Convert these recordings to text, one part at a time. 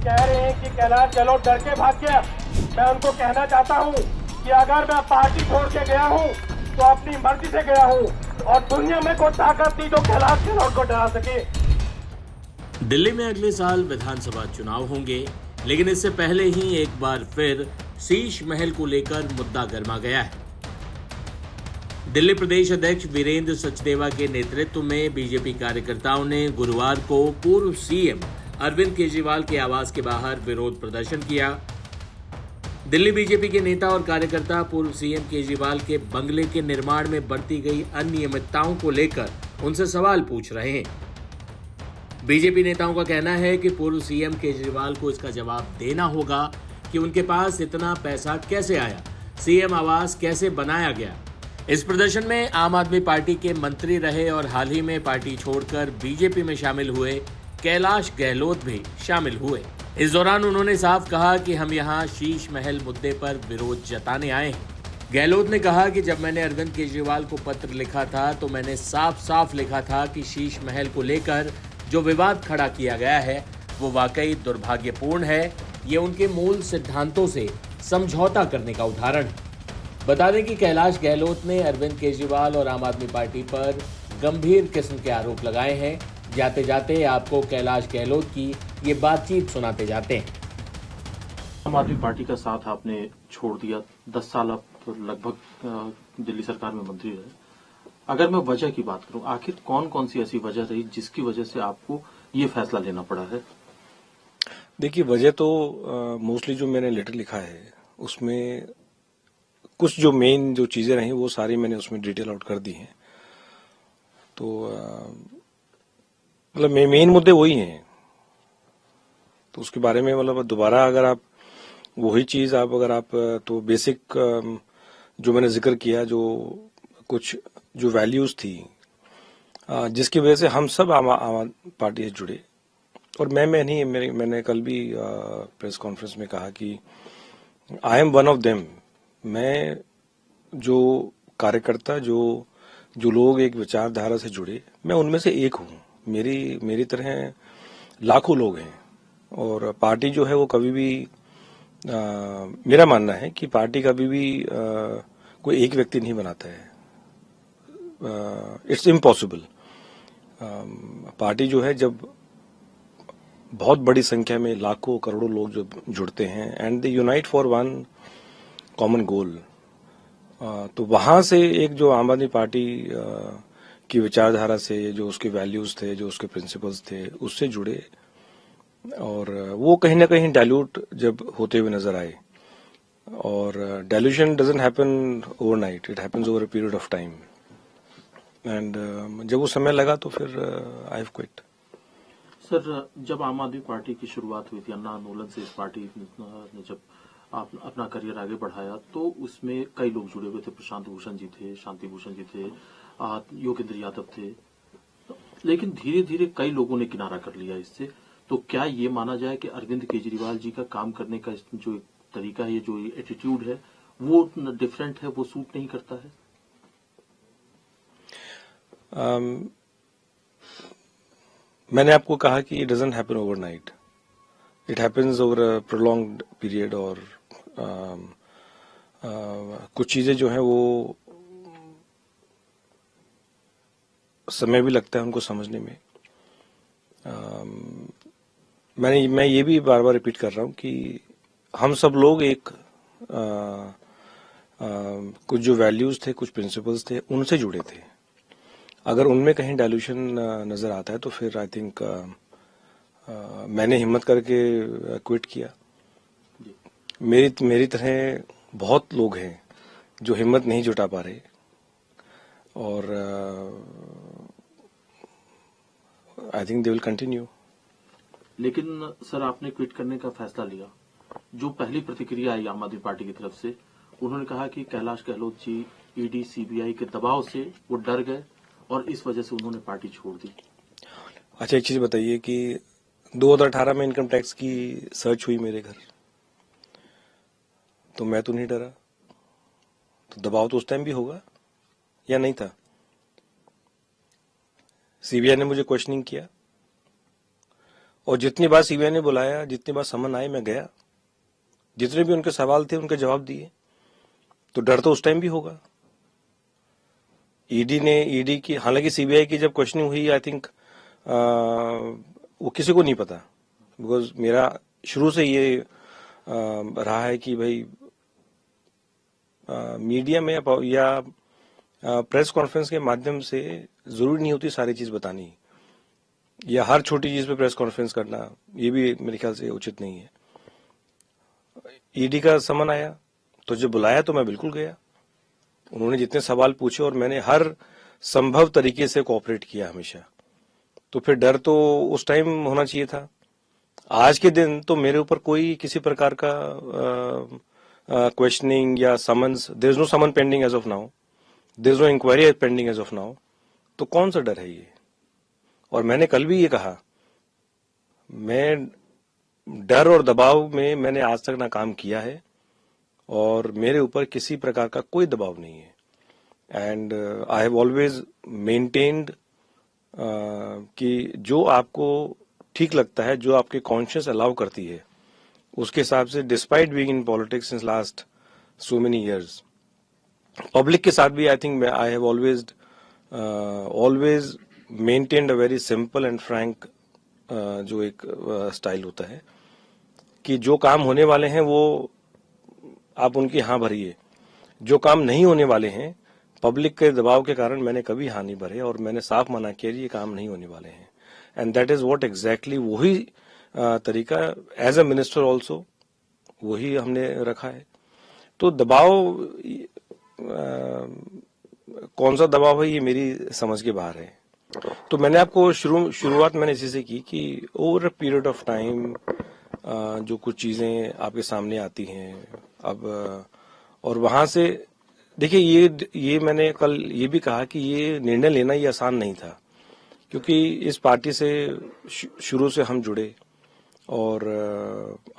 कह रहे हैं कि कैलाश गहलोत डर के भाग गया। मैं उनको कहना चाहता हूं कि अगर मैं पार्टी छोड़ के गया हूं तो अपनी मर्जी से गया हूं और दुनिया में कोई ताकत नहीं जो कैलाश गहलोत को डरा सके। दिल्ली में अगले साल विधानसभा चुनाव होंगे, लेकिन इससे पहले ही एक बार फिर शीश महल को लेकर मुद्दा गर्मा गया है। दिल्ली प्रदेश अध्यक्ष वीरेंद्र सचदेवा के नेतृत्व में बीजेपी कार्यकर्ताओं ने गुरुवार को पूर्व सीएम अरविंद केजरीवाल के आवास के बाहर विरोध प्रदर्शन किया। दिल्ली बीजेपी के नेता और कार्यकर्ता पूर्व सीएम केजरीवाल के बंगले के निर्माण में बरती गई अनियमितताओं को लेकर उनसे सवाल पूछ रहे हैं। बीजेपी नेताओं का कहना है कि पूर्व सीएम केजरीवाल को इसका जवाब देना होगा कि उनके पास इतना पैसा कैसे आया, सीएम आवास कैसे बनाया गया। इस प्रदर्शन में आम आदमी पार्टी के मंत्री रहे और हाल ही में पार्टी छोड़कर बीजेपी में शामिल हुए कैलाश गहलोत भी शामिल हुए। इस दौरान उन्होंने साफ कहा कि हम यहां शीश महल मुद्दे पर विरोध जताने आए हैं। गहलोत ने कहा कि जब मैंने अरविंद केजरीवाल को पत्र लिखा था तो मैंने साफ साफ लिखा था कि शीश महल को लेकर जो विवाद खड़ा किया गया है वो वाकई दुर्भाग्यपूर्ण है। ये उनके मूल सिद्धांतों से समझौता करने का उदाहरण है। बता दें कि कैलाश गहलोत ने अरविंद केजरीवाल और आम आदमी पार्टी पर गंभीर किस्म के आरोप लगाए हैं। जाते जाते आपको कैलाश गहलोत की ये बातचीत सुनाते जाते हैं। आम आदमी पार्टी का साथ आपने छोड़ दिया, 10 साल आप लगभग दिल्ली सरकार में मंत्री रहे। अगर मैं वजह की बात करूं, आखिर कौन कौन सी ऐसी वजह रही जिसकी वजह से आपको ये फैसला लेना पड़ा है? देखिए, वजह तो मोस्टली जो मैंने लेटर लिखा है उसमें कुछ जो मेन जो चीजें रही वो सारी मैंने उसमें डिटेल आउट कर दी हैं। तो मतलब मेन मुद्दे वही हैं, तो उसके बारे में मतलब दोबारा अगर आप वही चीज आप अगर आप तो बेसिक जो मैंने जिक्र किया, जो कुछ जो वैल्यूज थी जिसकी वजह से हम सब आम पार्टी से जुड़े। और मैं नहीं, मैंने कल भी प्रेस कॉन्फ्रेंस में कहा कि I am one of them. मैं जो कार्यकर्ता जो लोग एक विचारधारा से जुड़े, मैं उनमें से एक हूँ। मेरी तरह लाखों लोग हैं। और पार्टी जो है वो कभी भी मेरा मानना है कि पार्टी कभी भी कोई एक व्यक्ति नहीं बनाता है। It's impossible. पार्टी जो है जब बहुत बड़ी संख्या में लाखों करोड़ों लोग जो जुड़ते हैं and they unite for one common goal, तो वहां से एक जो आम आदमी पार्टी की विचारधारा से, जो उसके वैल्यूज थे, जो उसके प्रिंसिपल्स थे, उससे जुड़े। और वो कहीं ना कहीं डाइल्यूट जब होते हुए नजर आए। और dilution doesn't happen overnight, it happens over a period of time. And जब वो समय लगा तो फिर आई हैव क्विट। सर, जब आम आदमी पार्टी की शुरुआत हुई थी, अन्ना आंदोलन से इस पार्टी ने जब आप अपना करियर आगे बढ़ाया तो उसमें कई लोग जुड़े हुए थे। प्रशांत भूषण जी थे, शांति भूषण जी थे, योगेंद्र यादव थे, लेकिन धीरे धीरे कई लोगों ने किनारा कर लिया इससे। तो क्या ये माना जाए कि अरविंद केजरीवाल जी का काम करने का जो तरीका है, जो एटीट्यूड है, वो डिफरेंट है, वो सूट नहीं करता है? मैंने आपको कहा कि it doesn't happen overnight, it happens over a prolonged period. और कुछ चीजें जो हैं वो समय भी लगता है उनको समझने में। मैं ये भी बार बार रिपीट कर रहा हूं कि हम सब लोग एक कुछ जो वैल्यूज थे, कुछ प्रिंसिपल्स थे, उनसे जुड़े थे। अगर उनमें कहीं डाइल्यूशन नजर आता है तो फिर आई थिंक मैंने हिम्मत करके क्विट किया। मेरी तरह बहुत लोग हैं जो हिम्मत नहीं जुटा पा रहे। और I think they will continue. लेकिन सर, आपने क्विट करने का फैसला लिया, जो पहली प्रतिक्रिया आई आम आदमी पार्टी की तरफ से, उन्होंने कहा कि कैलाश गहलोत जी ईडी सीबीआई के दबाव से वो डर गए और इस वजह से उन्होंने पार्टी छोड़ दी। अच्छा, एक चीज बताइए कि 2018 में इनकम टैक्स की सर्च हुई मेरे घर, तो मैं तो नहीं डरा। तो दबाव तो उस टाइम भी होगा या नहीं था? सीबीआई ने मुझे क्वेश्चनिंग किया और जितनी बार सीबीआई ने बुलाया, जितनी बार समन आए, मैं गया, जितने भी उनके सवाल थे उनके जवाब दिए। तो डर तो उस टाइम भी होगा। ईडी की, हालांकि सीबीआई की जब क्वेश्चनिंग हुई, आई थिंक वो किसी को नहीं पता, बिकॉज मेरा शुरू से ये रहा है कि भाई मीडिया में या प्रेस कॉन्फ्रेंस के माध्यम से जरूरी नहीं होती सारी चीज बतानी, या हर छोटी चीज पे प्रेस कॉन्फ्रेंस करना, ये भी मेरे ख्याल से उचित नहीं है। ईडी का समन आया तो जब बुलाया तो मैं बिल्कुल गया। उन्होंने जितने सवाल पूछे और मैंने हर संभव तरीके से कोऑपरेट किया हमेशा। तो फिर डर तो उस टाइम होना चाहिए था। आज के दिन तो मेरे ऊपर कोई किसी प्रकार का क्वेश्चनिंग या summons, there is no summon pending as of now, there is no inquiry pending as of now. तो कौन सा डर है ये? और मैंने कल भी ये कहा, मैं डर और दबाव में मैंने आज तक ना काम किया है और मेरे ऊपर किसी प्रकार का कोई दबाव नहीं है। And I have always maintained कि जो आपको ठीक लगता है, जो आपकी कॉन्शियस अलाउ करती है, उसके हिसाब से, despite being in politics since last so many years, public के साथ भी I think I have always maintained a very simple and Frank जो एक स्टाइल होता है कि जो काम होने वाले हैं वो आप उनकी हाँ भरिए, जो काम नहीं होने वाले हैं पब्लिक के दबाव के कारण मैंने कभी हाँ नहीं भरे और मैंने साफ मना किया ये काम नहीं होने वाले हैं। And that is what exactly, वही तरीका एज अ मिनिस्टर ऑल्सो वही हमने रखा है। तो दबाव कौन सा दबाव है ये मेरी समझ के बाहर है। तो मैंने आपको शुरुआत मैंने इसी से की कि over a period of time जो कुछ चीजें आपके सामने आती हैं अब, और वहां से देखिए, ये मैंने कल ये भी कहा कि ये निर्णय लेना ये आसान नहीं था, क्योंकि इस पार्टी से शुरू से हम जुड़े और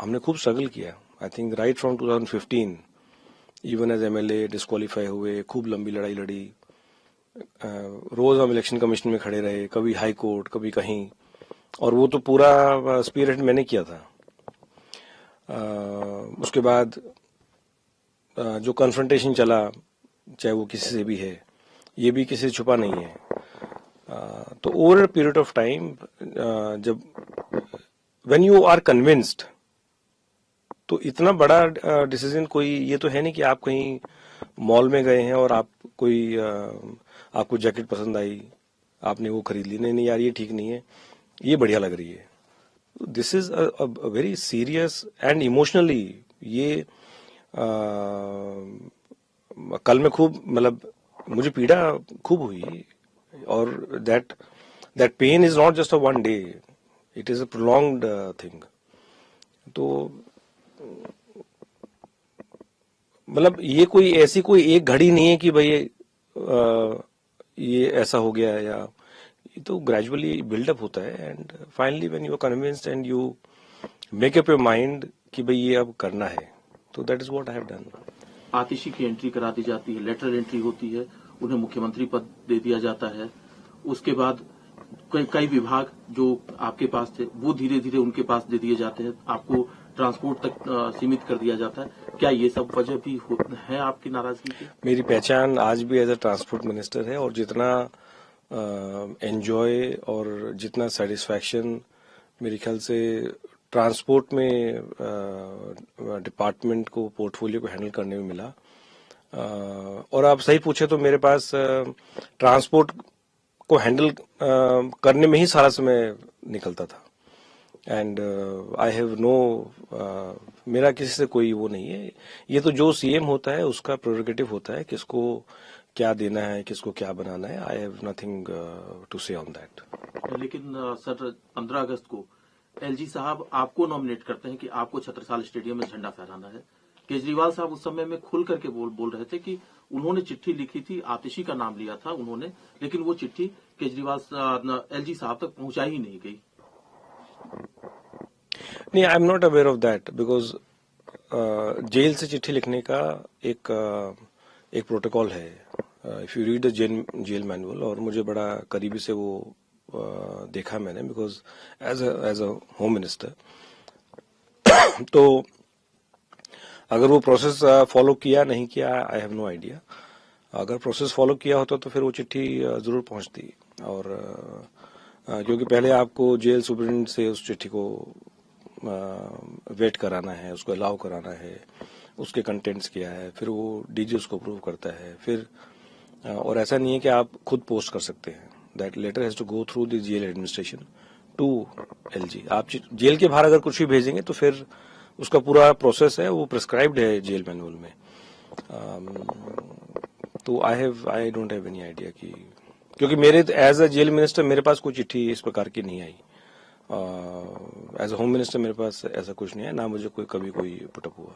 हमने खूब स्ट्रगल किया। I think right from 2015 even as MLA disqualify हुए, खूब लंबी लड़ाई लड़ी, रोज हम इलेक्शन कमीशन में खड़े रहे, कभी हाई कोर्ट कभी कहीं, और वो तो पूरा स्पिरिट मैंने किया था। उसके बाद जो कन्फ्रंटेशन चला, चाहे वो किसी से भी है, ये भी किसी से छुपा नहीं है। तो over a period of time जब व्हेन यू आर कन्विंस्ड, तो इतना बड़ा डिसीजन कोई ये तो है नहीं कि आप कहीं मॉल में गए हैं और आप कोई आपको जैकेट पसंद आई, आपने वो खरीद ली, नहीं यार ये ठीक नहीं है, ये बढ़िया लग रही है। This is a very serious and emotionally ये कल में खूब, मतलब मुझे पीड़ा खूब हुई, और that pain is not just a one day, it is a prolonged thing. तो मतलब ये कोई ऐसी कोई एक घड़ी नहीं है कि भाई ये ऐसा हो गया, या ये तो ग्रेजुअली बिल्डअप होता है। And finally when you are convinced and you make up your mind कि भाई ये अब करना है, तो that is what I have done. Atishi की एंट्री करा दी जाती है, लेटरल एंट्री होती है, उन्हें मुख्यमंत्री पद दे दिया जाता है। उसके बाद कई विभाग जो आपके पास थे वो धीरे धीरे उनके पास दे दिए जाते हैं, आपको ट्रांसपोर्ट तक सीमित कर दिया जाता है। क्या ये सब वजह भी है आपकी नाराजगी की? मेरी पहचान आज भी एज अ ट्रांसपोर्ट मिनिस्टर है, और जितना एंजॉय और जितना सेटिस्फैक्शन मेरे ख्याल से ट्रांसपोर्ट में डिपार्टमेंट को, पोर्टफोलियो को हैंडल करने में मिला। और आप सही पूछे तो मेरे पास ट्रांसपोर्ट को हैंडल करने में ही सारा समय निकलता था। एंड आई हैव नो, मेरा किसी से कोई वो नहीं है। ये तो जो सीएम होता है उसका प्रोरोगेटिव होता है, किसको क्या देना है, किसको क्या बनाना है। आई हैव नथिंग टू से ऑन दैट। लेकिन सर 15 अगस्त को एलजी साहब आपको नॉमिनेट करते हैं कि आपको छत्रसाल स्टेडियम में झंडा फहराना है। केजरीवाल साहब उस समय में खुल करके बोल रहे थे कि उन्होंने चिट्ठी लिखी थी, आतिशी का नाम लिया था उन्होंने, लेकिन वो चिट्ठी केजरीवाल एलजी साहब तक पहुंचाई ही नहीं गई। नहीं, I am not aware of that, because jail से चिट्ठी लिखने का एक प्रोटोकॉल है, if you read the jail manual, और मुझे बड़ा करीबी से वो देखा मैंने, because as a home minister. तो अगर वो प्रोसेस फॉलो किया नहीं किया, आई हैव नो आइडिया। अगर प्रोसेस फॉलो किया होता तो फिर वो चिट्ठी जरूर पहुंचती, और क्योंकि पहले आपको जेल सुप्रिंटेंडेंट से उस चिट्ठी को वेट कराना है, उसको अलाउ कराना है, उसके कंटेंट्स क्या है, फिर वो डीजी उसको अप्रूव करता है, फिर और ऐसा नहीं है कि आप खुद पोस्ट कर सकते हैं। That letter has to go through the jail administration to LG. आप जेल के बाहर अगर कुछ भी भेजेंगे तो फिर उसका पूरा प्रोसेस है, वो प्रिस्क्राइब्ड है जेल मैनुअल में। तो I don't have any idea कि, क्योंकि मेरे एज अ जेल मिनिस्टर मेरे पास कोई चिट्ठी इस प्रकार की नहीं आई। एज अ होम मिनिस्टर मेरे पास ऐसा कुछ नहीं है, ना मुझे कभी कोई पुटअप हुआ।